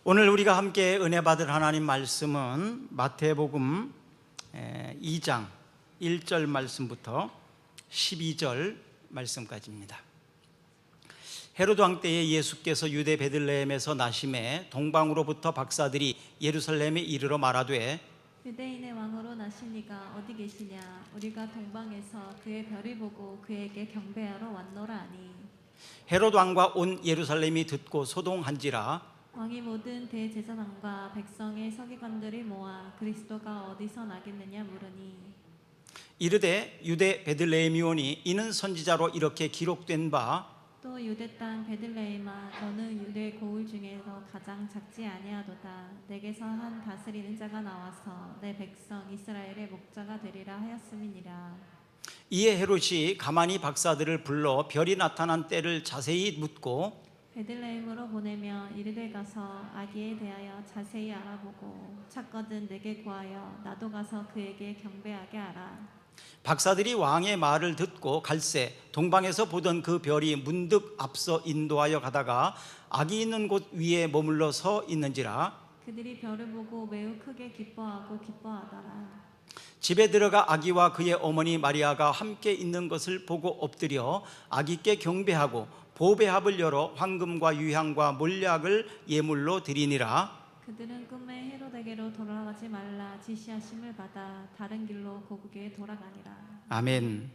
오늘 우리가 함께 은혜 받을 하나님 말씀은 마태복음 2장 1절 말씀부터 12절 말씀까지입니다. 헤로드 왕 때에 예수께서 유대 베들레헴에서 나심에 동방으로부터 박사들이 예루살렘에 이르러 말하되 유대인의 왕으로 나시니가 어디 계시냐? 우리가 동방에서 그의 별을 보고 그에게 경배하러 왔노라 하니 헤로드 왕과 온 예루살렘이 듣고 소동한지라 왕이 모든 대제사장과 백성의 서기관들을 모아 그리스도가 어디서 나겠느냐 물으니 이르되 유대 베들레헴이오니 이는 선지자로 이렇게 기록된 바 또 유대 땅 베들레헴아 너는 유대 고을 중에서 가장 작지 아니하도다. 내게서 한 다스리는 자가 나와서 내 백성 이스라엘의 목자가 되리라 하였음이니라. 이에 헤롯이 가만히 박사들을 불러 별이 나타난 때를 자세히 묻고 베들레헴으로 보내며 이르되 가서 아기에 대하여 자세히 알아보고 찾거든 내게 구하여 나도 가서 그에게 경배하게 하라. 박사들이 왕의 말을 듣고 갈새 동방에서 보던 그 별이 문득 앞서 인도하여 가다가 아기 있는 곳 위에 머물러 서 있는지라 그들이 별을 보고 매우 크게 기뻐하고 기뻐하더라. 집에 들어가 아기와 그의 어머니 마리아가 함께 있는 것을 보고 엎드려 아기께 경배하고 보배합을 열어 황금과 유향과 몰약을 예물로 드리니라. 그들은 꿈에 헤로데게로 돌아가지 말라 지시하심을 받아 다른 길로 고국에 돌아가니라. 아멘.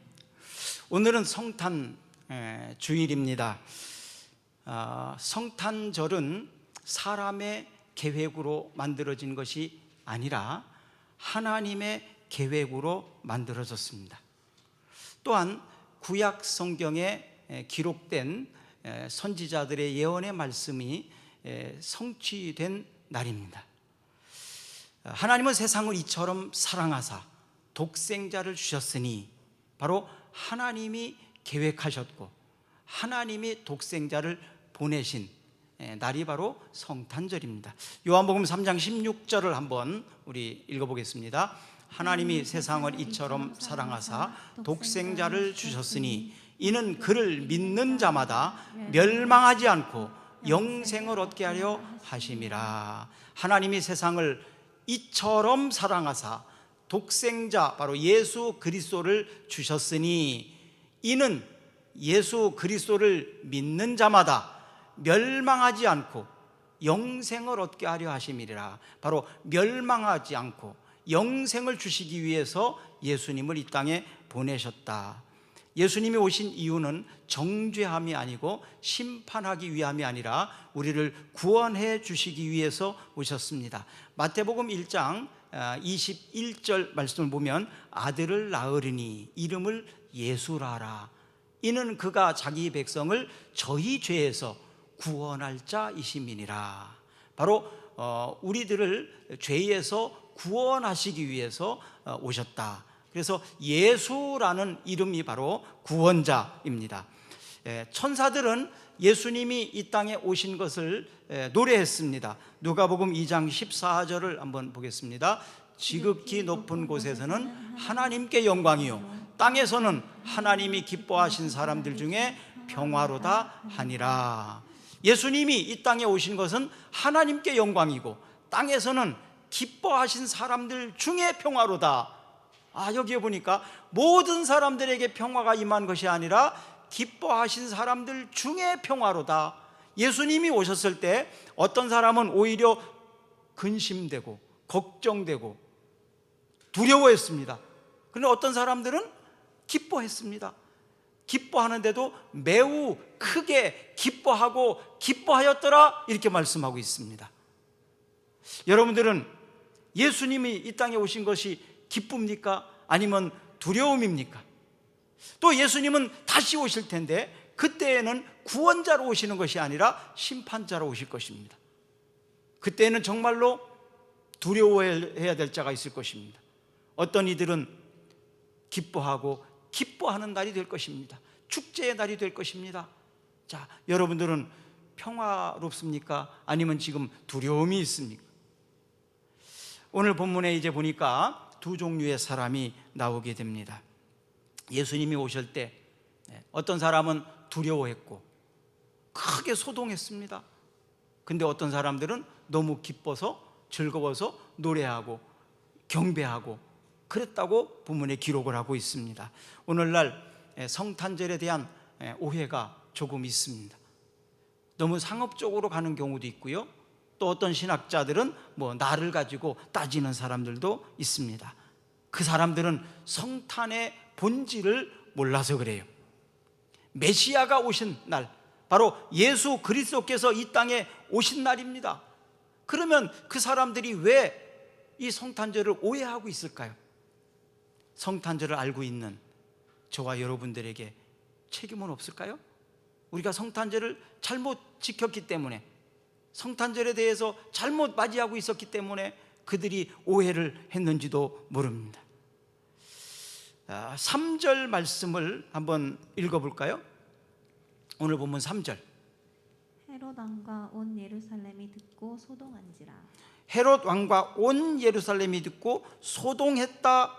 오늘은 성탄 주일입니다. 성탄절은 사람의 계획으로 만들어진 것이 아니라 하나님의 계획으로 만들어졌습니다. 또한 구약 성경에 기록된 선지자들의 예언의 말씀이 성취된 날입니다. 하나님은 세상을 이처럼 사랑하사 독생자를 주셨으니 바로 하나님이 계획하셨고 하나님이 독생자를 보내신 날이 바로 성탄절입니다. 요한복음 3장 16절을 한번 우리 읽어보겠습니다. 하나님이 세상을 이처럼 사랑하사 독생자를 주셨으니 이는 그를 믿는 자마다 멸망하지 않고 영생을 얻게 하려 하심이라. 하나님이 세상을 이처럼 사랑하사 독생자 바로 예수 그리스도를 주셨으니 이는 예수 그리스도를 믿는 자마다 멸망하지 않고 영생을 얻게 하려 하심이라. 바로 멸망하지 않고 영생을 주시기 위해서 예수님을 이 땅에 보내셨다. 예수님이 오신 이유는 정죄함이 아니고 심판하기 위함이 아니라 우리를 구원해 주시기 위해서 오셨습니다. 마태복음 1장 21절 말씀을 보면 아들을 낳으리니 이름을 예수라라. 이는 그가 자기 백성을 저희 죄에서 구원할 자이심이니라. 바로 우리들을 죄에서 구원하시기 위해서 오셨다. 그래서 예수라는 이름이 바로 구원자입니다. 천사들은 예수님이 이 땅에 오신 것을 노래했습니다. 누가복음 2장 14절을 한번 보겠습니다. 지극히 높은 곳에서는 하나님께 영광이요 땅에서는 하나님이 기뻐하신 사람들 중에 평화로다 하니라. 예수님이 이 땅에 오신 것은 하나님께 영광이고 땅에서는 기뻐하신 사람들 중에 평화로다. 여기에 보니까 모든 사람들에게 평화가 임한 것이 아니라 기뻐하신 사람들 중에 평화로다. 예수님이 오셨을 때 어떤 사람은 오히려 근심되고 걱정되고 두려워했습니다. 그런데 어떤 사람들은 기뻐했습니다. 기뻐하는데도 매우 크게 기뻐하고 기뻐하였더라 이렇게 말씀하고 있습니다. 여러분들은 예수님이 이 땅에 오신 것이 기쁩니까? 아니면 두려움입니까? 또 예수님은 다시 오실 텐데 그때에는 구원자로 오시는 것이 아니라 심판자로 오실 것입니다. 그때는 정말로 두려워해야 될 자가 있을 것입니다. 어떤 이들은 기뻐하고 기뻐하는 날이 될 것입니다. 축제의 날이 될 것입니다. 자, 여러분들은 평화롭습니까? 아니면 지금 두려움이 있습니까? 오늘 본문에 이제 보니까 두 종류의 사람이 나오게 됩니다. 예수님이 오실 때 어떤 사람은 두려워했고 크게 소동했습니다. 근데 어떤 사람들은 너무 기뻐서 즐거워서 노래하고 경배하고 그랬다고 본문에 기록을 하고 있습니다. 오늘날 성탄절에 대한 오해가 조금 있습니다. 너무 상업적으로 가는 경우도 있고요, 또 어떤 신학자들은 날을 가지고 따지는 사람들도 있습니다. 그 사람들은 성탄의 본질을 몰라서 그래요. 메시아가 오신 날, 바로 예수 그리스도께서 이 땅에 오신 날입니다. 그러면 그 사람들이 왜 이 성탄절을 오해하고 있을까요? 성탄절을 알고 있는 저와 여러분들에게 책임은 없을까요? 우리가 성탄절을 잘못 지켰기 때문에, 성탄절에 대해서 잘못 맞이하고 있었기 때문에 그들이 오해를 했는지도 모릅니다. 3절 말씀을 한번 읽어볼까요? 오늘 본문 3절. 헤롯 왕과 온 예루살렘이 듣고 소동한지라. 헤롯 왕과 온 예루살렘이 듣고 소동했다.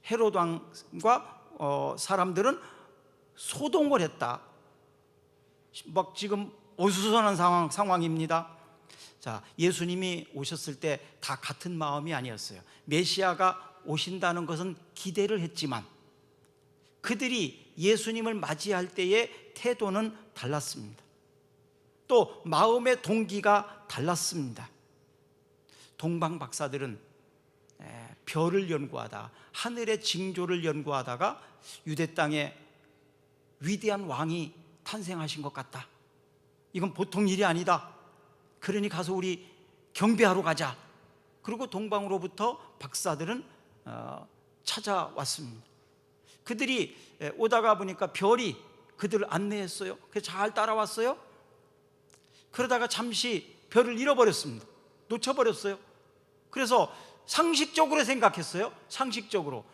헤롯 왕과 사람들은 소동을 했다. 막 지금 어수선한 상황입니다. 자, 예수님이 오셨을 때 다 같은 마음이 아니었어요. 메시아가 오신다는 것은 기대를 했지만 그들이 예수님을 맞이할 때의 태도는 달랐습니다. 또 마음의 동기가 달랐습니다. 동방 박사들은 별을 연구하다, 하늘의 징조를 연구하다가 유대 땅에 위대한 왕이 탄생하신 것 같다, 이건 보통 일이 아니다, 그러니 가서 우리 경배하러 가자. 그리고 동방으로부터 박사들은 찾아왔습니다. 그들이 오다가 보니까 별이 그들을 안내했어요. 그래서 잘 따라왔어요. 그러다가 잠시 별을 잃어버렸습니다. 놓쳐버렸어요. 그래서 상식적으로 생각했어요. 상식적으로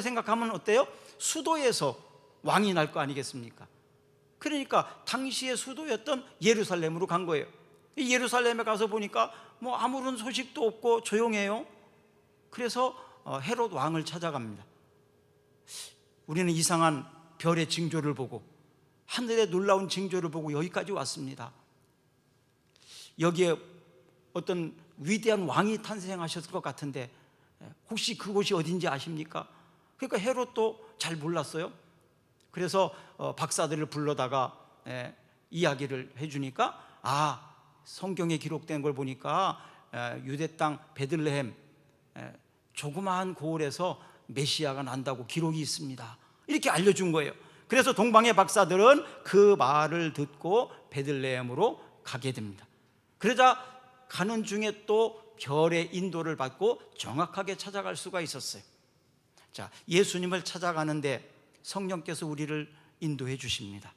생각하면 어때요? 수도에서 왕이 날 거 아니겠습니까? 그러니까 당시의 수도였던 예루살렘으로 간 거예요. 이 예루살렘에 가서 보니까 아무런 소식도 없고 조용해요. 그래서 헤롯 왕을 찾아갑니다. 우리는 이상한 별의 징조를 보고, 하늘의 놀라운 징조를 보고 여기까지 왔습니다. 여기에 어떤 위대한 왕이 탄생하셨을 것 같은데 혹시 그곳이 어딘지 아십니까? 그러니까 헤롯도 잘 몰랐어요. 그래서 박사들을 불러다가 이야기를 해주니까, 성경에 기록된 걸 보니까 유대 땅 베들레헴 조그마한 고을에서 메시아가 난다고 기록이 있습니다. 이렇게 알려준 거예요. 그래서 동방의 박사들은 그 말을 듣고 베들레헴으로 가게 됩니다. 그러자 가는 중에 또 별의 인도를 받고 정확하게 찾아갈 수가 있었어요. 자, 예수님을 찾아가는데 성령께서 우리를 인도해 주십니다.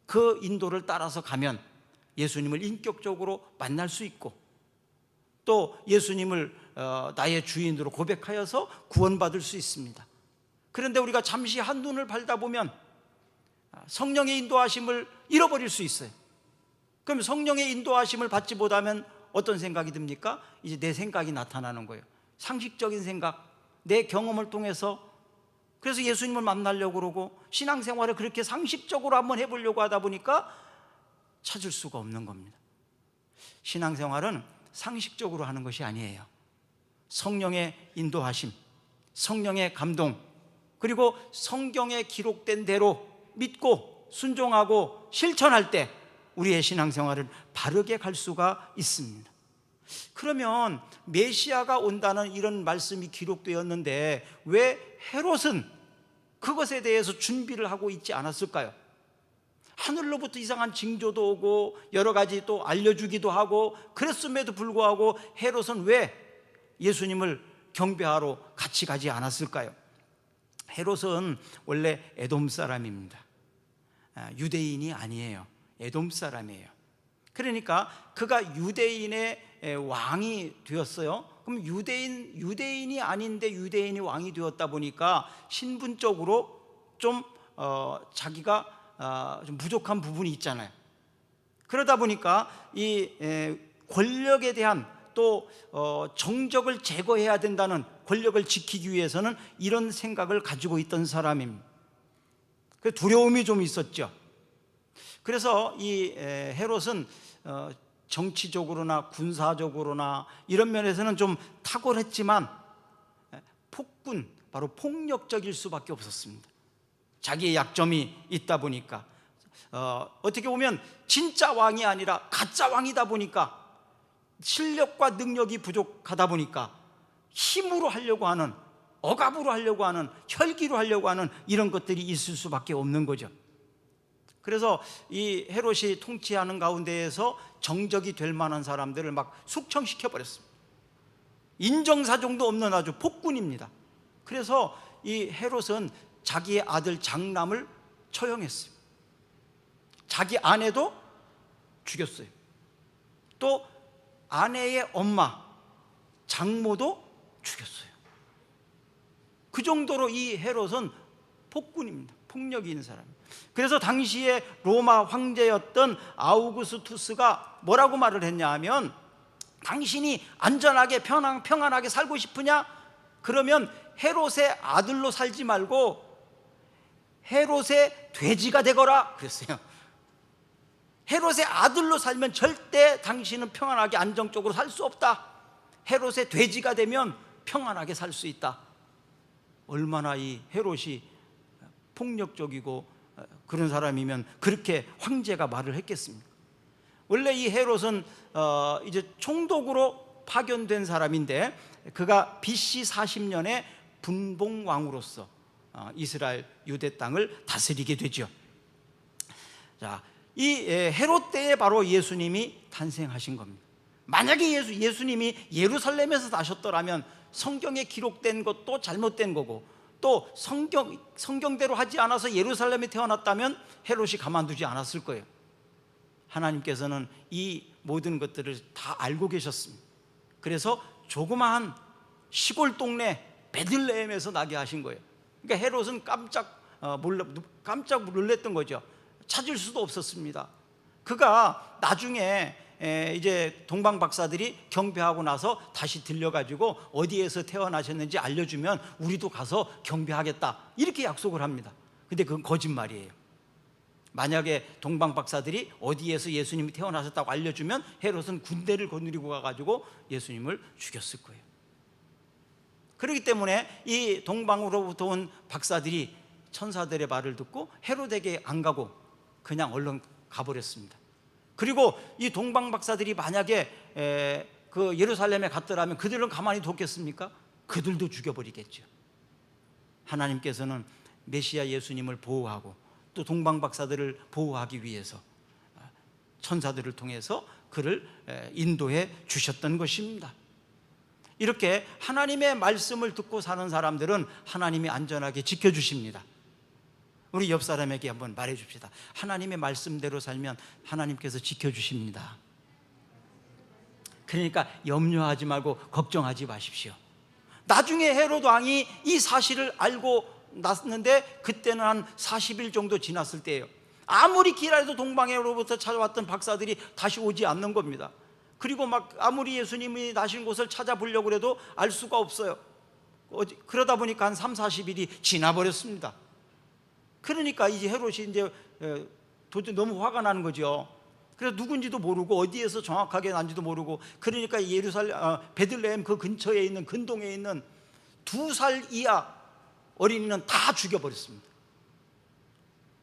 그 인도를 따라서 가면 예수님을 인격적으로 만날 수 있고, 또 예수님을 나의 주인으로 고백하여서 구원받을 수 있습니다. 그런데 우리가 잠시 한눈을 팔다 보면 성령의 인도하심을 잃어버릴 수 있어요. 그럼 성령의 인도하심을 받지 못하면 어떤 생각이 듭니까? 이제 내 생각이 나타나는 거예요. 상식적인 생각, 내 경험을 통해서. 그래서 예수님을 만나려고 그러고 신앙생활을 그렇게 상식적으로 한번 해보려고 하다 보니까 찾을 수가 없는 겁니다. 신앙생활은 상식적으로 하는 것이 아니에요. 성령의 인도하심, 성령의 감동, 그리고 성경에 기록된 대로 믿고 순종하고 실천할 때 우리의 신앙생활을 바르게 갈 수가 있습니다. 그러면 메시아가 온다는 이런 말씀이 기록되었는데 왜 헤롯은 그것에 대해서 준비를 하고 있지 않았을까요? 하늘로부터 이상한 징조도 오고 여러 가지 또 알려주기도 하고 그랬음에도 불구하고 헤롯은 왜 예수님을 경배하러 같이 가지 않았을까요? 헤롯은 원래 에돔 사람입니다. 유대인이 아니에요. 에돔 사람이에요. 그러니까 그가 유대인의 왕이 되었어요. 그럼 유대인이 아닌데 유대인이 왕이 되었다 보니까 신분적으로 좀 자기가 좀 부족한 부분이 있잖아요. 그러다 보니까 이 권력에 대한 또 정적을 제거해야 된다는, 권력을 지키기 위해서는 이런 생각을 가지고 있던 사람입니다. 그 두려움이 좀 있었죠. 그래서 이 헤롯은 정치적으로나 군사적으로나 이런 면에서는 좀 탁월했지만 폭군, 바로 폭력적일 수밖에 없었습니다. 자기의 약점이 있다 보니까 어떻게 보면 진짜 왕이 아니라 가짜 왕이다 보니까, 실력과 능력이 부족하다 보니까 힘으로 하려고 하는, 억압으로 하려고 하는, 혈기로 하려고 하는 이런 것들이 있을 수밖에 없는 거죠. 그래서 이 헤롯이 통치하는 가운데에서 정적이 될 만한 사람들을 막 숙청시켜 버렸습니다. 인정사정도 없는 아주 폭군입니다. 그래서 이 헤롯은 자기의 아들 장남을 처형했어요. 자기 아내도 죽였어요. 또 아내의 엄마, 장모도 죽였어요. 그 정도로 이 헤롯은 폭군입니다. 폭력이 있는 사람입니다. 그래서 당시에 로마 황제였던 아우구스투스가 뭐라고 말을 했냐 하면, 당신이 안전하게 평안하게 살고 싶으냐? 그러면 헤롯의 아들로 살지 말고 헤롯의 돼지가 되거라 그랬어요. 헤롯의 아들로 살면 절대 당신은 평안하게 안정적으로 살 수 없다. 헤롯의 돼지가 되면 평안하게 살 수 있다. 얼마나 이 헤롯이 폭력적이고 그런 사람이면 그렇게 황제가 말을 했겠습니까? 원래 이 헤롯은 이제 총독으로 파견된 사람인데, 그가 BC 40년에 분봉왕으로서 이스라엘 유대 땅을 다스리게 되죠. 자, 이 헤롯 때에 바로 예수님이 탄생하신 겁니다. 만약에 예수님이 예루살렘에서 나셨더라면 성경에 기록된 것도 잘못된 거고, 또 성경대로 하지 않아서 예루살렘에 태어났다면 헤롯이 가만두지 않았을 거예요. 하나님께서는 이 모든 것들을 다 알고 계셨습니다. 그래서 조그마한 시골 동네 베들레헴에서 나게 하신 거예요. 그러니까 헤롯은 깜짝 놀랐던 거죠. 찾을 수도 없었습니다. 그가 나중에 이제 동방 박사들이 경배하고 나서 다시 들려가지고 어디에서 태어나셨는지 알려주면 우리도 가서 경배하겠다, 이렇게 약속을 합니다. 근데 그건 거짓말이에요. 만약에 동방 박사들이 어디에서 예수님이 태어나셨다고 알려주면 헤롯은 군대를 거느리고 가가지고 예수님을 죽였을 거예요. 그렇기 때문에 이 동방으로부터 온 박사들이 천사들의 말을 듣고 헤롯에게 안 가고 그냥 얼른 가버렸습니다. 그리고 이 동방 박사들이 만약에 그 예루살렘에 갔더라면 그들은 가만히 뒀겠습니까? 그들도 죽여버리겠죠. 하나님께서는 메시아 예수님을 보호하고 또 동방 박사들을 보호하기 위해서 천사들을 통해서 그를 인도해 주셨던 것입니다. 이렇게 하나님의 말씀을 듣고 사는 사람들은 하나님이 안전하게 지켜주십니다. 우리 옆 사람에게 한번 말해줍시다. 하나님의 말씀대로 살면 하나님께서 지켜주십니다. 그러니까 염려하지 말고 걱정하지 마십시오. 나중에 헤롯 왕이 이 사실을 알고 났는데 그때는 한 40일 정도 지났을 때예요. 아무리 기다려도 동방으로부터 찾아왔던 박사들이 다시 오지 않는 겁니다. 그리고 막 아무리 예수님이 나신 곳을 찾아보려고 해도 알 수가 없어요. 그러다 보니까 한 3, 40일이 지나버렸습니다. 그러니까 이제 헤롯이 이제 도저히 너무 화가 나는 거죠. 그래서 누군지도 모르고 어디에서 정확하게 난지도 모르고, 그러니까 베들레헴 그 근처에 있는 근동에 있는 2살 이하 어린이는 다 죽여버렸습니다.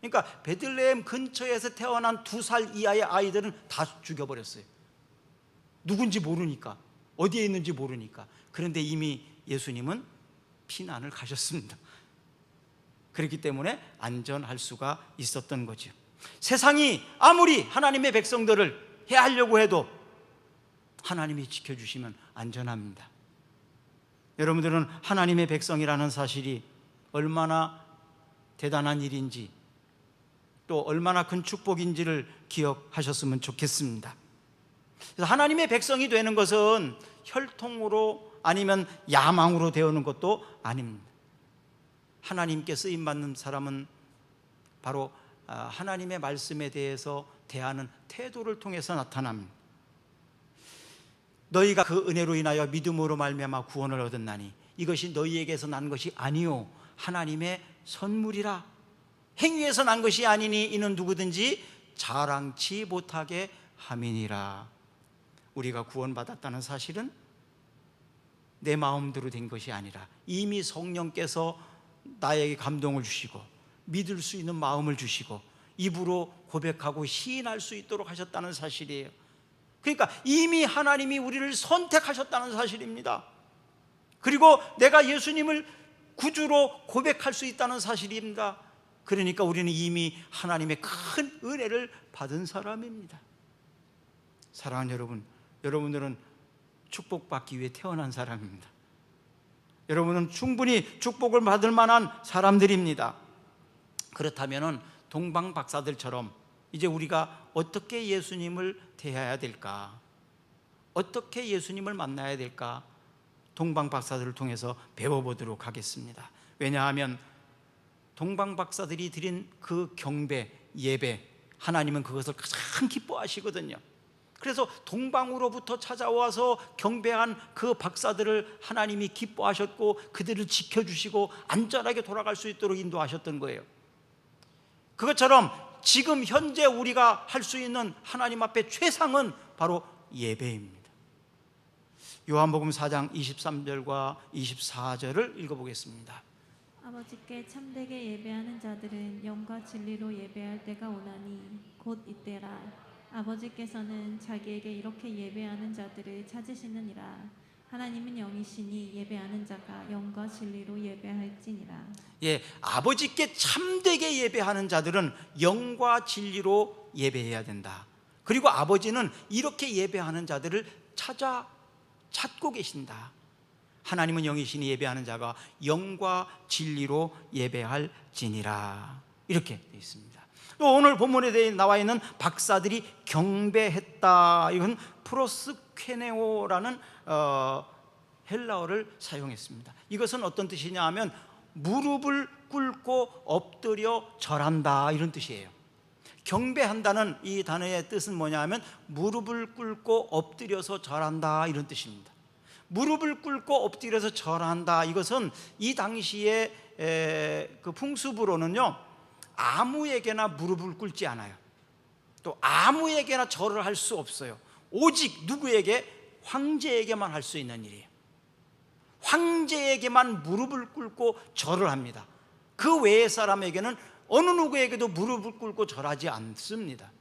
그러니까 베들레헴 근처에서 태어난 2살 이하의 아이들은 다 죽여버렸어요. 누군지 모르니까, 어디에 있는지 모르니까. 그런데 이미 예수님은 피난을 가셨습니다. 그렇기 때문에 안전할 수가 있었던 거죠. 세상이 아무리 하나님의 백성들을 해하려고 해도 하나님이 지켜주시면 안전합니다. 여러분들은 하나님의 백성이라는 사실이 얼마나 대단한 일인지, 또 얼마나 큰 축복인지를 기억하셨으면 좋겠습니다. 그래서 하나님의 백성이 되는 것은 혈통으로 아니면 야망으로 되어오는 것도 아닙니다. 하나님께 쓰임받는 사람은 바로 하나님의 말씀에 대해서 대하는 태도를 통해서 나타납니다. 너희가 그 은혜로 인하여 믿음으로 말미암아 구원을 얻었나니 이것이 너희에게서 난 것이 아니요 하나님의 선물이라. 행위에서 난 것이 아니니 이는 누구든지 자랑치 못하게 함이니라. 우리가 구원받았다는 사실은 내 마음대로 된 것이 아니라 이미 성령께서 나에게 감동을 주시고 믿을 수 있는 마음을 주시고 입으로 고백하고 시인할 수 있도록 하셨다는 사실이에요. 그러니까 이미 하나님이 우리를 선택하셨다는 사실입니다. 그리고 내가 예수님을 구주로 고백할 수 있다는 사실입니다. 그러니까 우리는 이미 하나님의 큰 은혜를 받은 사람입니다. 사랑하는 여러분, 여러분들은 축복받기 위해 태어난 사람입니다. 여러분은 충분히 축복을 받을 만한 사람들입니다. 그렇다면 동방 박사들처럼 이제 우리가 어떻게 예수님을 대해야 될까? 어떻게 예수님을 만나야 될까? 동방 박사들을 통해서 배워보도록 하겠습니다. 왜냐하면 동방 박사들이 드린 그 경배, 예배, 하나님은 그것을 가장 기뻐하시거든요. 그래서 동방으로부터 찾아와서 경배한 그 박사들을 하나님이 기뻐하셨고 그들을 지켜주시고 안전하게 돌아갈 수 있도록 인도하셨던 거예요. 그것처럼 지금 현재 우리가 할 수 있는 하나님 앞에 최상은 바로 예배입니다. 요한복음 4장 23절과 24절을 읽어보겠습니다. 아버지께 참되게 예배하는 자들은 영과 진리로 예배할 때가 오나니 곧 이때라. 아버지께서는 자기에게 이렇게 예배하는 자들을 찾으시느니라. 하나님은 영이시니 예배하는 자가 영과 진리로 예배할지니라. 예, 아버지께 참되게 예배하는 자들은 영과 진리로 예배해야 된다. 그리고 아버지는 이렇게 예배하는 자들을 찾고 계신다. 하나님은 영이시니 예배하는 자가 영과 진리로 예배할지니라. 이렇게 되어 있습니다. 또 오늘 본문에 나와 있는 박사들이 경배했다. 이건 프로스케네오라는 헬라어를 사용했습니다. 이것은 어떤 뜻이냐 하면 무릎을 꿇고 엎드려 절한다, 이런 뜻이에요. 경배한다는 이 단어의 뜻은 뭐냐 하면 무릎을 꿇고 엎드려서 절한다, 이런 뜻입니다. 무릎을 꿇고 엎드려서 절한다, 이것은 이 당시에 그 풍습으로는요, 아무에게나 무릎을 꿇지 않아요. 또 아무에게나 절을 할 수 없어요. 오직 누구에게? 황제에게만 할 수 있는 일이에요. 황제에게만 무릎을 꿇고 절을 합니다. 그 외의 사람에게는 어느 누구에게도 무릎을 꿇고 절하지 않습니다.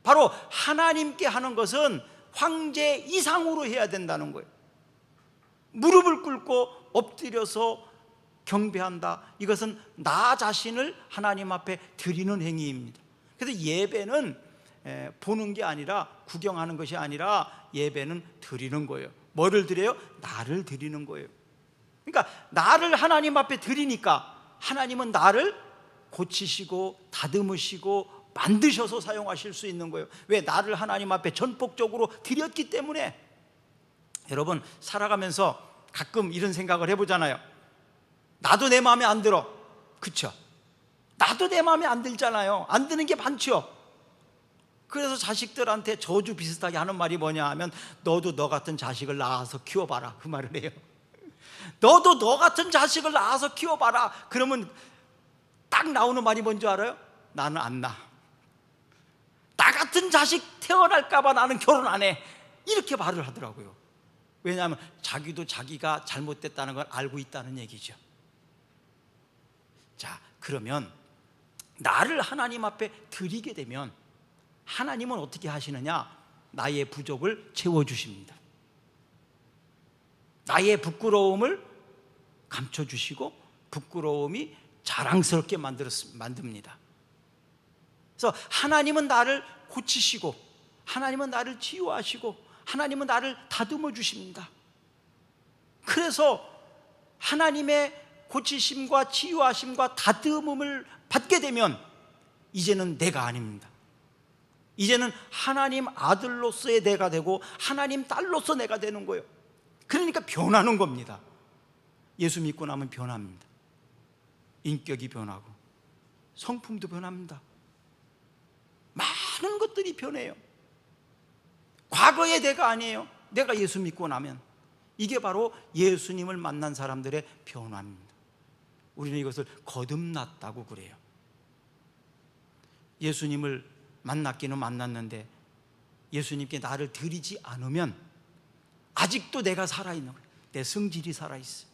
바로 하나님께 하는 것은 황제 이상으로 해야 된다는 거예요. 무릎을 꿇고 엎드려서 경배한다. 이것은 나 자신을 하나님 앞에 드리는 행위입니다. 그래서 예배는 보는 게 아니라, 구경하는 것이 아니라 예배는 드리는 거예요. 뭐를 드려요? 나를 드리는 거예요. 그러니까 나를 하나님 앞에 드리니까 하나님은 나를 고치시고 다듬으시고 만드셔서 사용하실 수 있는 거예요. 왜? 나를 하나님 앞에 전폭적으로 드렸기 때문에. 여러분, 살아가면서 가끔 이런 생각을 해보잖아요. 나도 내 마음에 안 들어. 그쵸? 나도 내 마음에 안 들잖아요. 안 드는 게 많죠. 그래서 자식들한테 저주 비슷하게 하는 말이 뭐냐 하면, 너도 너 같은 자식을 낳아서 키워봐라, 그 말을 해요. 너도 너 같은 자식을 낳아서 키워봐라. 그러면 딱 나오는 말이 뭔지 알아요? 나는 안 낳아. 나 같은 자식 태어날까봐 나는 결혼 안 해. 이렇게 말을 하더라고요. 왜냐하면 자기도 자기가 잘못됐다는 걸 알고 있다는 얘기죠. 자, 그러면 나를 하나님 앞에 드리게 되면 하나님은 어떻게 하시느냐? 나의 부족을 채워주십니다. 나의 부끄러움을 감춰주시고 부끄러움이 자랑스럽게 만듭니다. 그래서 하나님은 나를 고치시고 하나님은 나를 치유하시고 하나님은 나를 다듬어 주십니다. 그래서 하나님의 고치심과 치유하심과 다듬음을 받게 되면 이제는 내가 아닙니다. 이제는 하나님 아들로서의 내가 되고 하나님 딸로서 내가 되는 거예요. 그러니까 변하는 겁니다. 예수 믿고 나면 변합니다. 인격이 변하고 성품도 변합니다. 많은 것들이 변해요. 과거의 내가 아니에요. 내가 예수 믿고 나면. 이게 바로 예수님을 만난 사람들의 변화입니다. 우리는 이것을 거듭났다고 그래요. 예수님을 만났기는 만났는데 예수님께 나를 드리지 않으면 아직도 내가 살아있는 거예요. 내 성질이 살아있어요.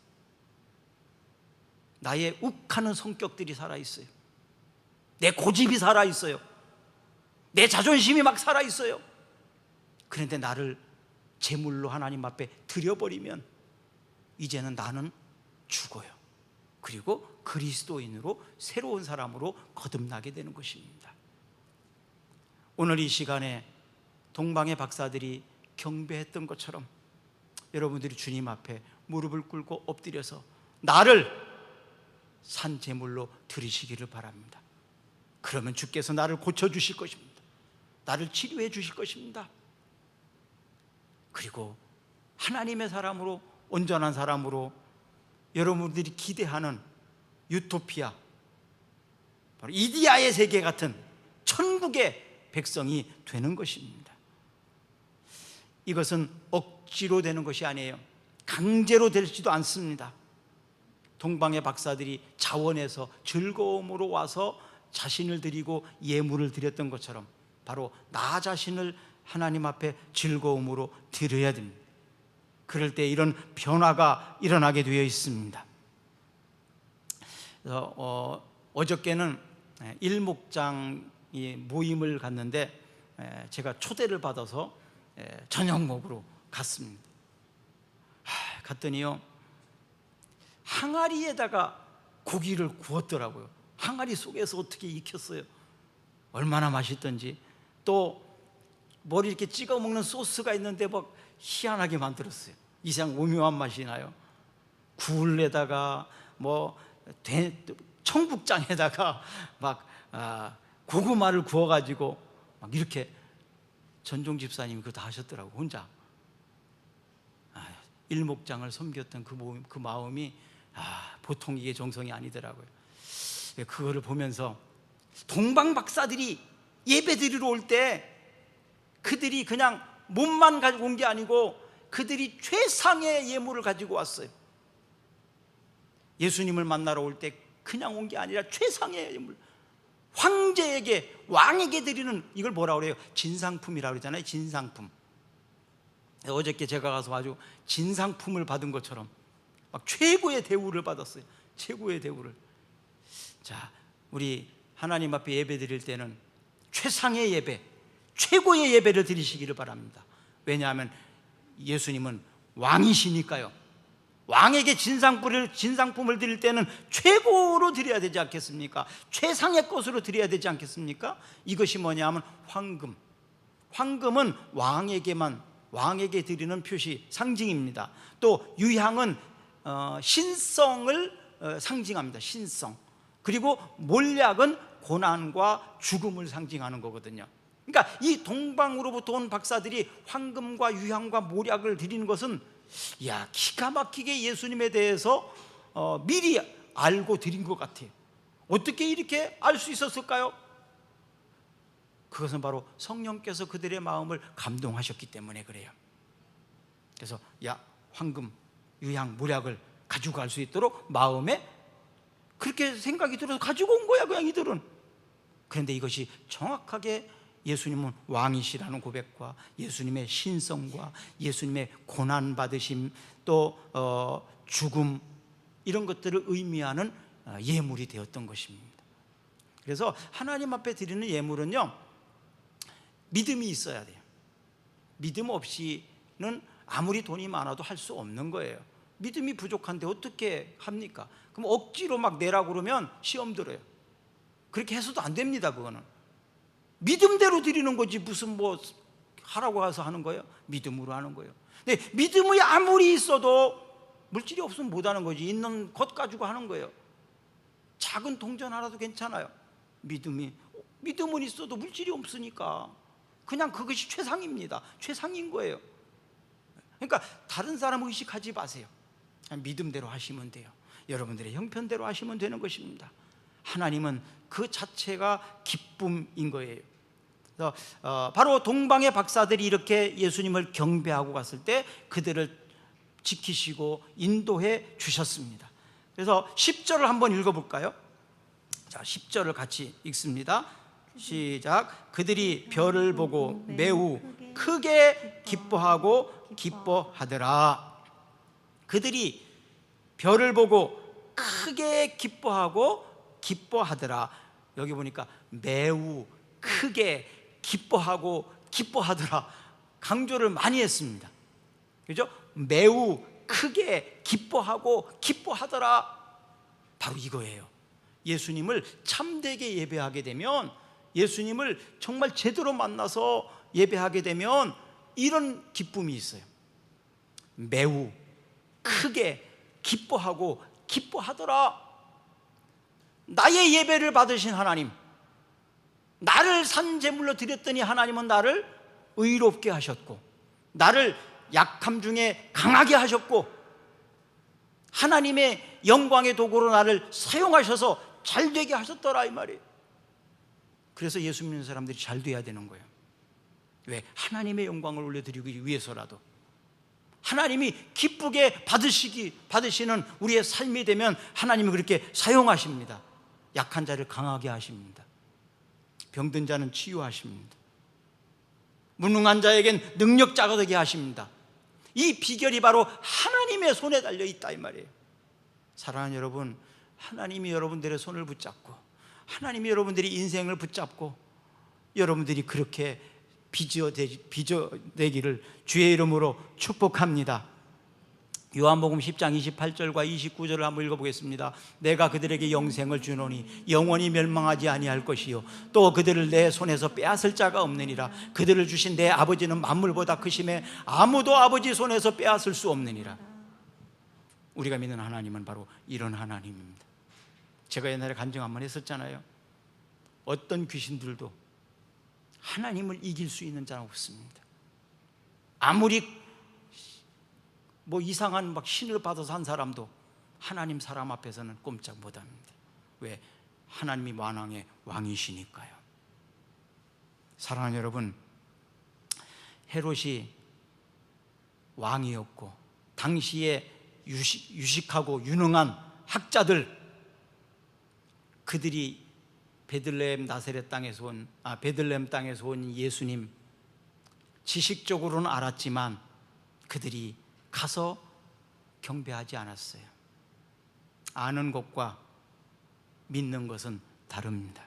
나의 욱하는 성격들이 살아있어요. 내 고집이 살아있어요. 내 자존심이 막 살아있어요. 그런데 나를 제물로 하나님 앞에 드려버리면 이제는 나는 죽어요. 그리고 그리스도인으로 새로운 사람으로 거듭나게 되는 것입니다. 오늘 이 시간에 동방의 박사들이 경배했던 것처럼 여러분들이 주님 앞에 무릎을 꿇고 엎드려서 나를 산 제물로 드리시기를 바랍니다. 그러면 주께서 나를 고쳐주실 것입니다. 나를 치료해 주실 것입니다. 그리고 하나님의 사람으로, 온전한 사람으로 여러분들이 기대하는 유토피아, 바로 이디야의 세계 같은 천국의 백성이 되는 것입니다. 이것은 억지로 되는 것이 아니에요. 강제로 되지도 않습니다. 동방의 박사들이 자원해서 즐거움으로 와서 자신을 드리고 예물을 드렸던 것처럼 바로 나 자신을 하나님 앞에 즐거움으로 드려야 됩니다. 그럴 때 이런 변화가 일어나게 되어 있습니다. 그래서 어저께는 일목장이 모임을 갔는데 제가 초대를 받아서 저녁 먹으러 갔습니다. 갔더니요, 항아리에다가 고기를 구웠더라고요. 항아리 속에서 어떻게 익혔어요. 얼마나 맛있던지. 또 머리 이렇게 찍어 먹는 소스가 있는데 막 희한하게 만들었어요. 이상 오묘한 맛이 나요. 굴에다가 뭐 청국장에다가 막 고구마를 구워가지고 막 이렇게 전종 집사님이 그거 다 하셨더라고, 혼자. 일목장을 섬겼던 그 마음이 보통 이게 정성이 아니더라고요. 그거를 보면서 동방 박사들이 예배 드리러 올 때 그들이 그냥 몸만 가지고 온 게 아니고 그들이 최상의 예물을 가지고 왔어요. 예수님을 만나러 올 때 그냥 온 게 아니라 최상의 예물, 황제에게, 왕에게 드리는, 이걸 뭐라고 그래요? 진상품이라고 그러잖아요. 진상품. 어저께 제가 가서 아주 진상품을 받은 것처럼 막 최고의 대우를 받았어요. 최고의 대우를. 자, 우리 하나님 앞에 예배 드릴 때는 최상의 예배, 최고의 예배를 드리시기를 바랍니다. 왜냐하면 예수님은 왕이시니까요. 왕에게 진상품을 드릴 때는 최고로 드려야 되지 않겠습니까? 최상의 것으로 드려야 되지 않겠습니까? 이것이 뭐냐면 황금. 황금은 왕에게 드리는 표시, 상징입니다. 또 유향은 신성을 상징합니다. 신성. 그리고 몰약은 고난과 죽음을 상징하는 거거든요. 그러니까 이 동방으로부터 온 박사들이 황금과 유향과 몰약을 드리는 것은 기가 막히게 예수님에 대해서 미리 알고 드린 것 같아요. 어떻게 이렇게 알 수 있었을까요? 그것은 바로 성령께서 그들의 마음을 감동하셨기 때문에 그래요. 그래서 황금, 유향, 몰약을 가지고 갈 수 있도록 마음에 그렇게 생각이 들어서 가지고 온 거야, 그냥 이들은. 그런데 이것이 정확하게 예수님은 왕이시라는 고백과 예수님의 신성과 예수님의 고난받으심, 또 죽음, 이런 것들을 의미하는 예물이 되었던 것입니다. 그래서 하나님 앞에 드리는 예물은요, 믿음이 있어야 돼요. 믿음 없이는 아무리 돈이 많아도 할 수 없는 거예요. 믿음이 부족한데 어떻게 합니까? 그럼 억지로 막 내라고 그러면 시험 들어요. 그렇게 해서도 안 됩니다. 그거는 믿음대로 드리는 거지, 무슨 뭐 하라고 해서 하는 거예요? 믿음으로 하는 거예요. 근데 믿음이 아무리 있어도 물질이 없으면 못 하는 거지. 있는 것 가지고 하는 거예요. 작은 동전 하나도 괜찮아요. 믿음은 있어도 물질이 없으니까 그냥 그것이 최상입니다. 최상인 거예요. 그러니까 다른 사람 의식하지 마세요. 그냥 믿음대로 하시면 돼요. 여러분들의 형편대로 하시면 되는 것입니다. 하나님은 그 자체가 기쁨인 거예요. 그래서 바로 동방의 박사들이 이렇게 예수님을 경배하고 갔을 때 그들을 지키시고 인도해 주셨습니다. 그래서 10절을 한번 읽어볼까요? 자, 10절을 같이 읽습니다. 시작. 그들이 별을 보고 매우 크게 기뻐하고 기뻐하더라. 그들이 별을 보고 크게 기뻐하고 기뻐하더라. 여기 보니까 매우 크게 기뻐하고 기뻐하더라. 강조를 많이 했습니다. 그죠? 매우 크게 기뻐하고 기뻐하더라. 바로 이거예요. 예수님을 참되게 예배하게 되면, 예수님을 정말 제대로 만나서 예배하게 되면 이런 기쁨이 있어요. 매우 크게 기뻐하고 기뻐하더라. 나의 예배를 받으신 하나님, 나를 산 제물로 드렸더니 하나님은 나를 의롭게 하셨고, 나를 약함 중에 강하게 하셨고, 하나님의 영광의 도구로 나를 사용하셔서 잘 되게 하셨더라, 이 말이에요. 그래서 예수 믿는 사람들이 잘 돼야 되는 거예요. 왜? 하나님의 영광을 올려드리기 위해서라도, 하나님이 기쁘게 받으시는 우리의 삶이 되면 하나님이 그렇게 사용하십니다. 약한 자를 강하게 하십니다. 병든 자는 치유하십니다. 무능한 자에겐 능력자가 되게 하십니다. 이 비결이 바로 하나님의 손에 달려 있다, 이 말이에요. 사랑하는 여러분, 하나님이 여러분들의 손을 붙잡고, 하나님이 여러분들이 인생을 붙잡고, 여러분들이 그렇게 빚어내기를 주의 이름으로 축복합니다. 요한복음 10장 28절과 29절을 한번 읽어보겠습니다. 내가 그들에게 영생을 주노니 영원히 멸망하지 아니할 것이요 또 그들을 내 손에서 빼앗을 자가 없느니라. 그들을 주신 내 아버지는 만물보다 크심에 아무도 아버지 손에서 빼앗을 수 없느니라. 우리가 믿는 하나님은 바로 이런 하나님입니다. 제가 옛날에 간증 한번 했었잖아요. 어떤 귀신들도 하나님을 이길 수 있는 자는 없습니다. 아무리 이상한 신을 받아서 한 사람도 하나님 사람 앞에서는 꼼짝 못합니다. 왜? 하나님이 만왕의 왕이시니까요. 사랑하는 여러분, 헤롯이 왕이었고 당시에 유식하고 유능한 학자들, 그들이 베들레헴 땅에서 온 예수님, 지식적으로는 알았지만 그들이 가서 경배하지 않았어요. 아는 것과 믿는 것은 다릅니다.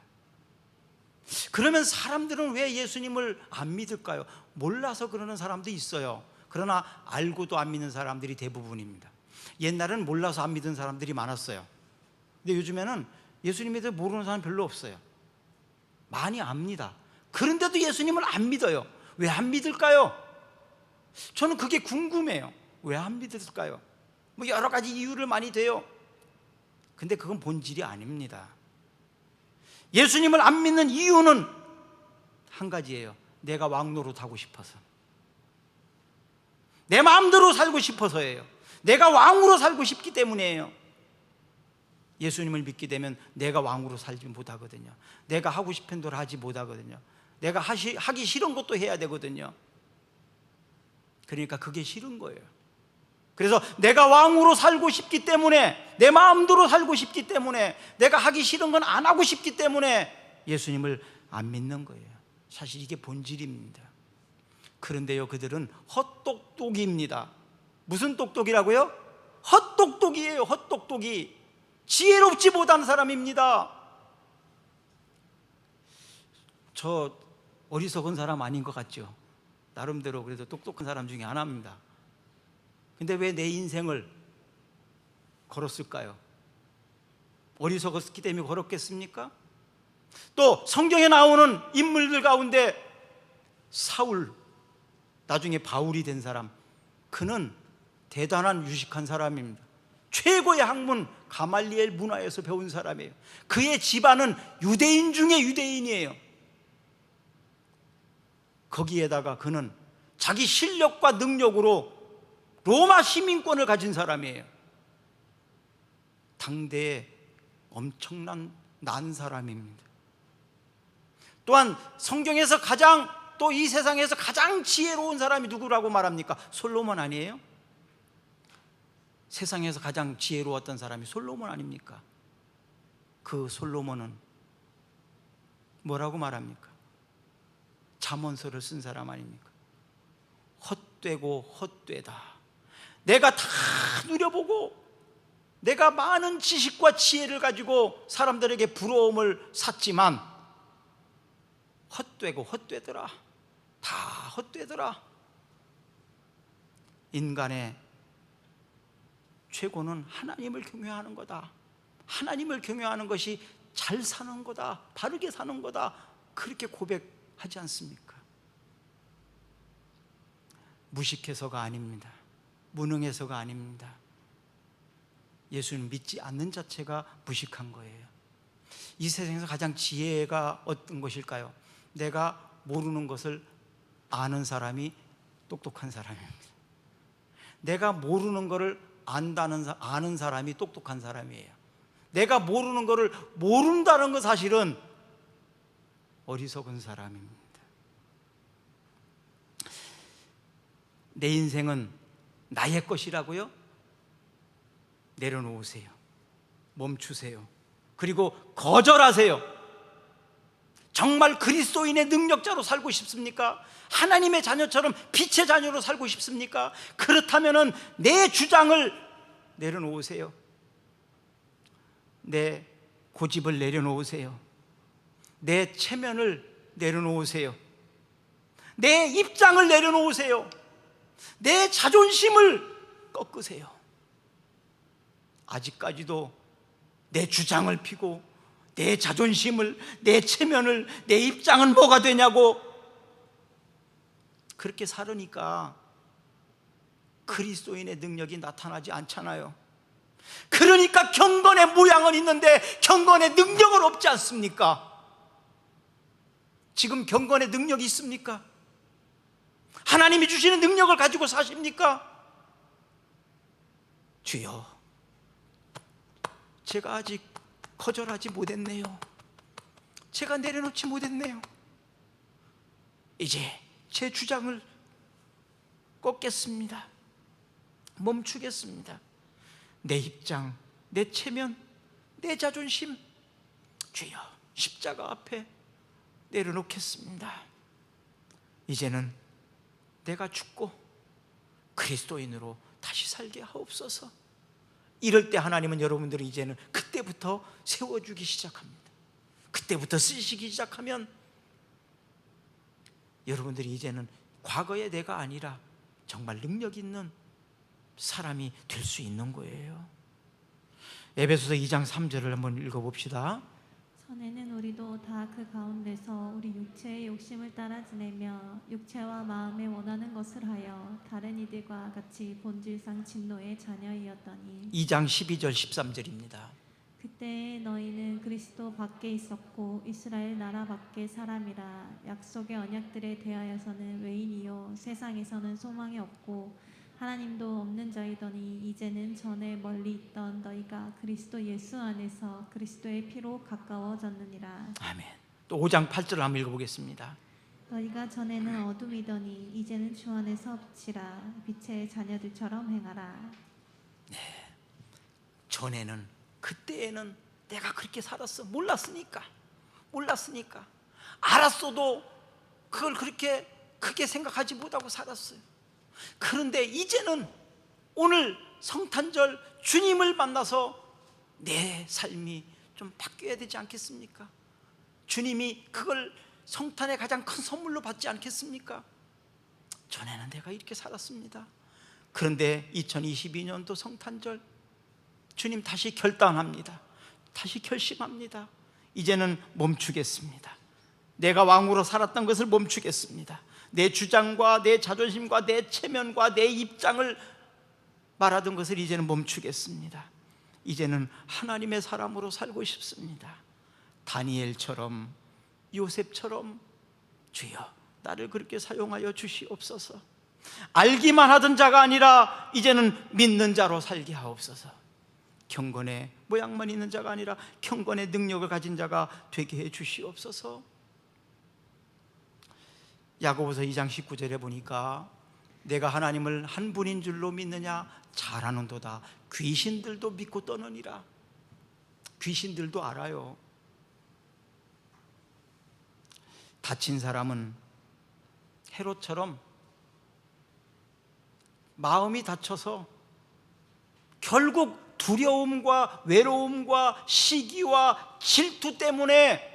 그러면 사람들은 왜 예수님을 안 믿을까요? 몰라서 그러는 사람도 있어요. 그러나 알고도 안 믿는 사람들이 대부분입니다. 옛날에는 몰라서 안 믿은 사람들이 많았어요. 근데 요즘에는 예수님에 대해 모르는 사람 별로 없어요. 많이 압니다. 그런데도 예수님을 안 믿어요. 왜 안 믿을까요? 저는 그게 궁금해요. 왜 안 믿을까요? 여러 가지 이유를 많이 대요. 근데 그건 본질이 아닙니다. 예수님을 안 믿는 이유는 한 가지예요. 내가 왕노릇하고 싶어서, 내 마음대로 살고 싶어서예요. 내가 왕으로 살고 싶기 때문이에요. 예수님을 믿게 되면 내가 왕으로 살지 못하거든요. 내가 하고 싶은 대로 하지 못하거든요. 내가 하기 싫은 것도 해야 되거든요. 그러니까 그게 싫은 거예요. 그래서 내가 왕으로 살고 싶기 때문에, 내 마음대로 살고 싶기 때문에, 내가 하기 싫은 건 안 하고 싶기 때문에 예수님을 안 믿는 거예요. 사실 이게 본질입니다. 그런데요, 그들은 헛똑똑이입니다. 무슨 똑똑이라고요? 헛똑똑이에요. 헛똑똑이. 지혜롭지 못한 사람입니다. 저 어리석은 사람 아닌 것 같죠? 나름대로 그래도 똑똑한 사람 중에 하나입니다. 근데 왜 내 인생을 걸었을까요? 어리석었기 때문에 걸었겠습니까? 또 성경에 나오는 인물들 가운데 사울, 나중에 바울이 된 사람, 그는 대단한 유식한 사람입니다. 최고의 학문 가말리엘 문화에서 배운 사람이에요. 그의 집안은 유대인 중에 유대인이에요. 거기에다가 그는 자기 실력과 능력으로 로마 시민권을 가진 사람이에요. 당대에 엄청난 난 사람입니다. 또한 성경에서 또 이 세상에서 가장 지혜로운 사람이 누구라고 말합니까? 솔로몬 아니에요? 세상에서 가장 지혜로웠던 사람이 솔로몬 아닙니까? 그 솔로몬은 뭐라고 말합니까? 잠언서를 쓴 사람 아닙니까? 헛되고 헛되다. 내가 다 누려보고 내가 많은 지식과 지혜를 가지고 사람들에게 부러움을 샀지만 헛되고 헛되더라. 다 헛되더라. 인간의 최고는 하나님을 경외하는 거다. 하나님을 경외하는 것이 잘 사는 거다. 바르게 사는 거다. 그렇게 고백하지 않습니까? 무식해서가 아닙니다. 무능해서가 아닙니다. 예수는 믿지 않는 자체가 무식한 거예요. 이 세상에서 가장 지혜가 어떤 것일까요? 내가 모르는 것을 아는 사람이 똑똑한 사람입니다. 내가 모르는 것을 아는 사람이 똑똑한 사람이에요. 내가 모르는 것을 모른다는 건 사실은 어리석은 사람입니다. 내 인생은 나의 것이라고요? 내려놓으세요. 멈추세요. 그리고 거절하세요. 정말 그리스도인의 능력자로 살고 싶습니까? 하나님의 자녀처럼 빛의 자녀로 살고 싶습니까? 그렇다면 내 주장을 내려놓으세요. 내 고집을 내려놓으세요. 내 체면을 내려놓으세요. 내 입장을 내려놓으세요. 내 자존심을 꺾으세요. 아직까지도 내 주장을 펴고 내 자존심을, 내 체면을, 내 입장은 뭐가 되냐고 그렇게 살으니까 그리스도인의 능력이 나타나지 않잖아요. 그러니까 경건의 모양은 있는데 경건의 능력은 없지 않습니까? 지금 경건의 능력이 있습니까? 하나님이 주시는 능력을 가지고 사십니까? 주여, 제가 아직 거절하지 못했네요. 제가 내려놓지 못했네요. 이제 제 주장을 꺾겠습니다. 멈추겠습니다. 내 입장, 내 체면, 내 자존심, 주여 십자가 앞에 내려놓겠습니다. 이제는 내가 죽고 그리스도인으로 다시 살게 하옵소서. 이럴 때 하나님은 여러분들을 이제는 그때부터 세워주기 시작합니다. 그때부터 쓰시기 시작하면 여러분들이 이제는 과거의 내가 아니라 정말 능력 있는 사람이 될 수 있는 거예요. 에베소서 2장 3절을 한번 읽어봅시다. 전에는 우리도 다 그 가운데서 우리 육체의 욕심을 따라 지내며 육체와 마음에 원하는 것을 하여 다른 이들과 같이 본질상 진노의 자녀이었더니 2장 12절 13절입니다. 그때 너희는 그리스도 밖에 있었고 이스라엘 나라 밖의 사람이라 약속의 언약들에 대하여서는 외인이요 세상에서는 소망이 없고 하나님도 없는 자이더니 이제는 전에 멀리 있던 너희가 그리스도 예수 안에서 그리스도의 피로 가까워졌느니라. 아멘. 또 5장 8절을 한번 읽어보겠습니다. 너희가 전에는 어둠이더니 이제는 주 안에서 빛이라 빛의 자녀들처럼 행하라. 전에는, 그때에는 내가 그렇게 살았어. 몰랐으니까 알았어도 그걸 그렇게 크게 생각하지 못하고 살았어요. 그런데 이제는 오늘 성탄절 주님을 만나서 내 삶이 좀 바뀌어야 되지 않겠습니까? 주님이 그걸 성탄의 가장 큰 선물로 받지 않겠습니까? 전에는 내가 이렇게 살았습니다. 그런데 2022년도 성탄절 주님 다시 결단합니다. 다시 결심합니다. 이제는 멈추겠습니다. 내가 왕으로 살았던 것을 멈추겠습니다. 내 주장과 내 자존심과 내 체면과 내 입장을 말하던 것을 이제는 멈추겠습니다. 이제는 하나님의 사람으로 살고 싶습니다. 다니엘처럼, 요셉처럼 주여 나를 그렇게 사용하여 주시옵소서. 알기만 하던 자가 아니라 이제는 믿는 자로 살게 하옵소서. 경건의 모양만 있는 자가 아니라 경건의 능력을 가진 자가 되게 해 주시옵소서. 야고보서 2장 19절에 보니까 내가 하나님을 한 분인 줄로 믿느냐 잘하는도다. 귀신들도 믿고 떠느니라. 귀신들도 알아요. 다친 사람은 헤롯처럼 마음이 다쳐서 결국 두려움과 외로움과 시기와 질투 때문에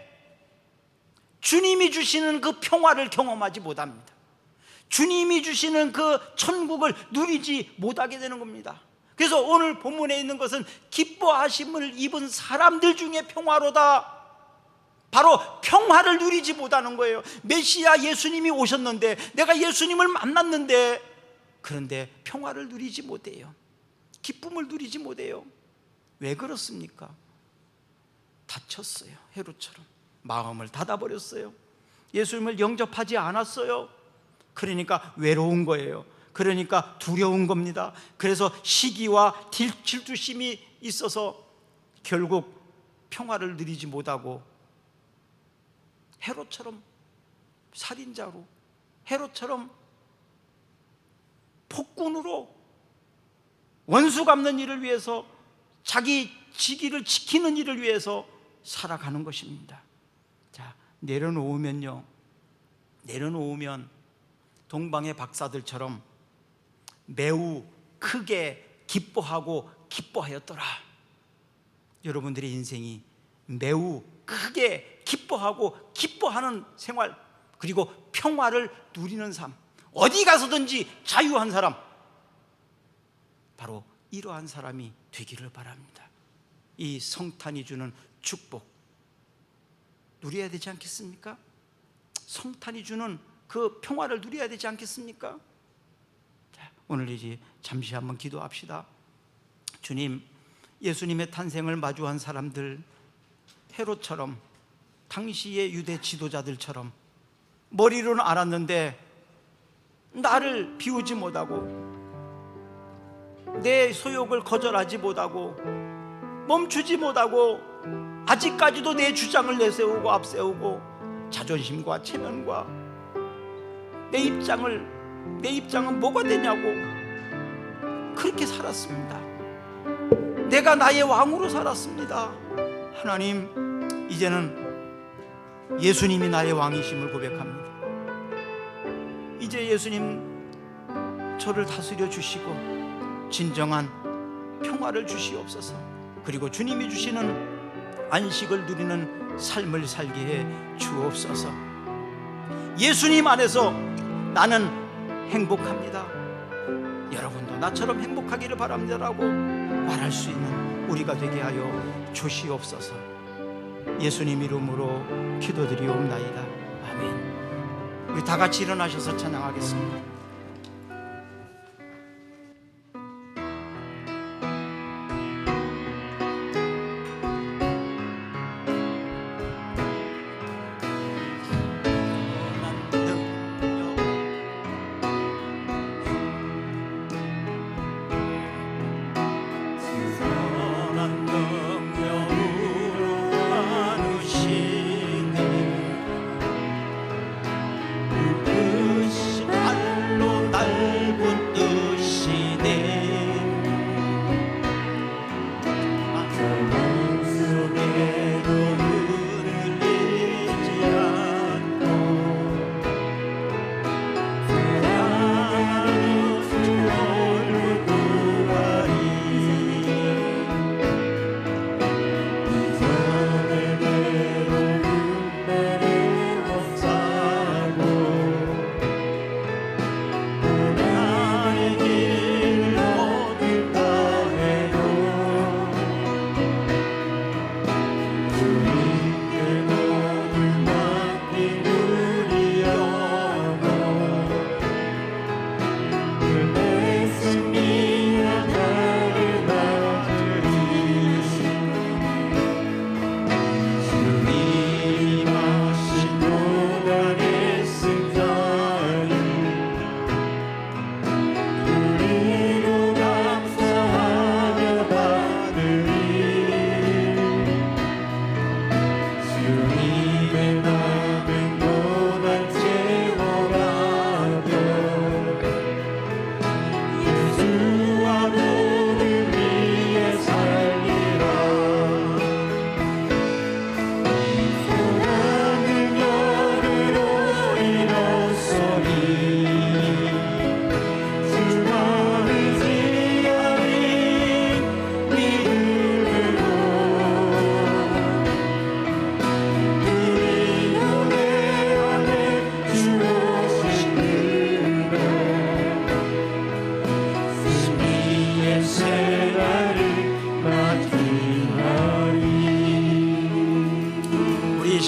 주님이 주시는 그 평화를 경험하지 못합니다. 주님이 주시는 그 천국을 누리지 못하게 되는 겁니다. 그래서 오늘 본문에 있는 것은 기뻐하심을 입은 사람들 중에 평화로다. 바로 평화를 누리지 못하는 거예요. 메시아 예수님이 오셨는데, 내가 예수님을 만났는데, 그런데 평화를 누리지 못해요. 기쁨을 누리지 못해요. 왜 그렇습니까? 다쳤어요. 헤롯처럼 마음을 닫아버렸어요. 예수님을 영접하지 않았어요. 그러니까 외로운 거예요. 그러니까 두려운 겁니다. 그래서 시기와 질투심이 있어서 결국 평화를 누리지 못하고 헤롯처럼 살인자로, 헤롯처럼 폭군으로 원수 갚는 일을 위해서, 자기 직위를 지키는 일을 위해서 살아가는 것입니다. 자, 내려놓으면 동방의 박사들처럼 매우 크게 기뻐하고 기뻐하였더라. 여러분들의 인생이 매우 크게 기뻐하고 기뻐하는 생활, 그리고 평화를 누리는 삶, 어디 가서든지 자유한 사람, 바로 이러한 사람이 되기를 바랍니다. 이 성탄이 주는 축복 누려야 되지 않겠습니까? 성탄이 주는 그 평화를 누려야 되지 않겠습니까? 자, 오늘 이제 잠시 한번 기도합시다. 주님, 예수님의 탄생을 마주한 사람들, 헤롯처럼, 당시의 유대 지도자들처럼 머리로는 알았는데 나를 비우지 못하고 내 소욕을 거절하지 못하고 멈추지 못하고 아직까지도 내 주장을 내세우고 앞세우고 자존심과 체면과 내 입장은 뭐가 되냐고 그렇게 살았습니다. 내가 나의 왕으로 살았습니다. 하나님, 이제는 예수님이 나의 왕이심을 고백합니다. 이제 예수님 저를 다스려 주시고 진정한 평화를 주시옵소서. 그리고 주님이 주시는 안식을 누리는 삶을 살게 해 주옵소서. 예수님 안에서 나는 행복합니다. 여러분도 나처럼 행복하기를 바랍니다라고 말할 수 있는 우리가 되게 하여 주시옵소서. 예수님 이름으로 기도드리옵나이다. 아멘. 우리 다 같이 일어나셔서 찬양하겠습니다.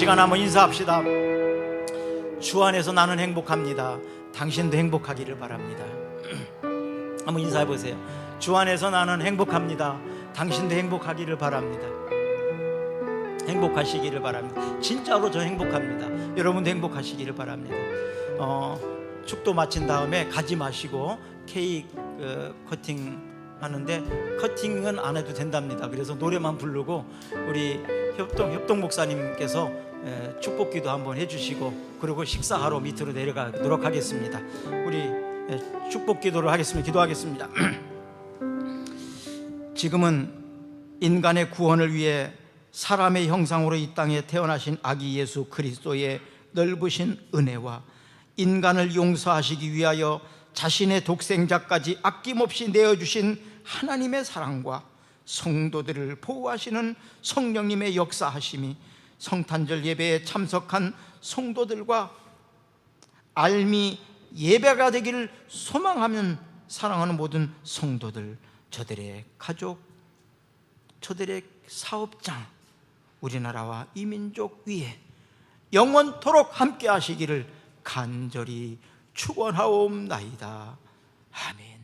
시간 한번 인사합시다. 주 안에서 나는 행복합니다. 당신도 행복하기를 바랍니다. 한번 인사해 보세요. 주 안에서 나는 행복합니다. 당신도 행복하기를 바랍니다. 행복하시기를 바랍니다. 진짜로 저 행복합니다. 여러분도 행복하시기를 바랍니다. 축도 마친 다음에 가지 마시고 케이크 커팅 하는데, 커팅은 안 해도 된답니다. 그래서 노래만 부르고 우리 협동 목사님께서 축복기도 한번 해주시고, 그리고 식사하러 밑으로 내려가도록 하겠습니다. 우리 축복기도를 하겠습니다. 기도하겠습니다. 지금은 인간의 구원을 위해 사람의 형상으로 이 땅에 태어나신 아기 예수 그리스도의 넓으신 은혜와 인간을 용서하시기 위하여 자신의 독생자까지 아낌없이 내어주신 하나님의 사랑과 성도들을 보호하시는 성령님의 역사하심이 성탄절 예배에 참석한 성도들과 알미 예배가 되기를 소망하면 사랑하는 모든 성도들, 저들의 가족, 저들의 사업장, 우리나라와 이 민족 위에 영원토록 함께 하시기를 간절히 축원하옵나이다. 아멘.